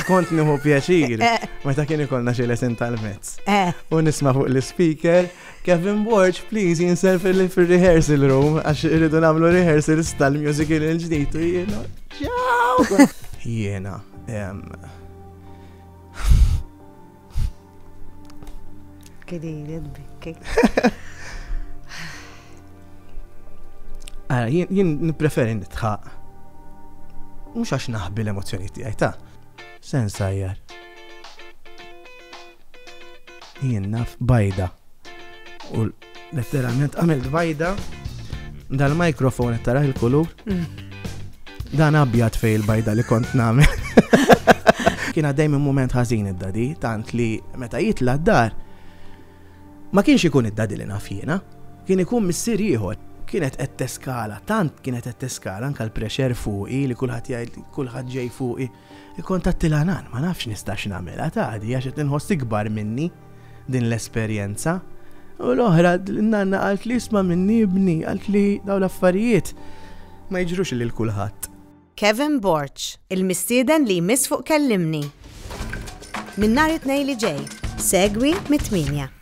kont nieħu pjaċir meta kien ikollna xi lesson tal-mezz. U nisma' fuq l-speaker, Kevin Borch, please jinsel fil-rehearsal room għax irridu nagħmlu rehearsals tal-musical il-ġdid u jiena. Ċaw! Jiena. Kedi jidbikki. Jien nippreferi nitħaq. Mhux għax naħbi l-emozzjoni tiegħi ta' sensajjar. Jien naf bajda. U letteralment għamilt bajda dal-mikrofon qed taraħ il-kulur. Dan abjad fej il-bajda li kont nagħmel. Kien għaddej minn mument ħażin id-dadi, tant li meta jitla d-dar ma kienx ikun id-dadi li naf jiena, kien ikun missier ieħor. Kienet qed teskala, tant kienet qed teskala anke l-pressure fuqi li kulħadd jgħid kulħadd ġej fuqi. Ikkontattilha nan, ma nafx nistax nagħmilha tgħadi għax qed inħoss ikbar minni din l-esperjenza. U l-oħra n-nanna qalt li isma' minni ibni, qalt li dawn l-affarijiet ma jiġrux lil kulħadd. Kevin Borch, il-mistieden li jmiss fuq kellimni. Min nhar it-tnejn li ġej, segwi mit-8.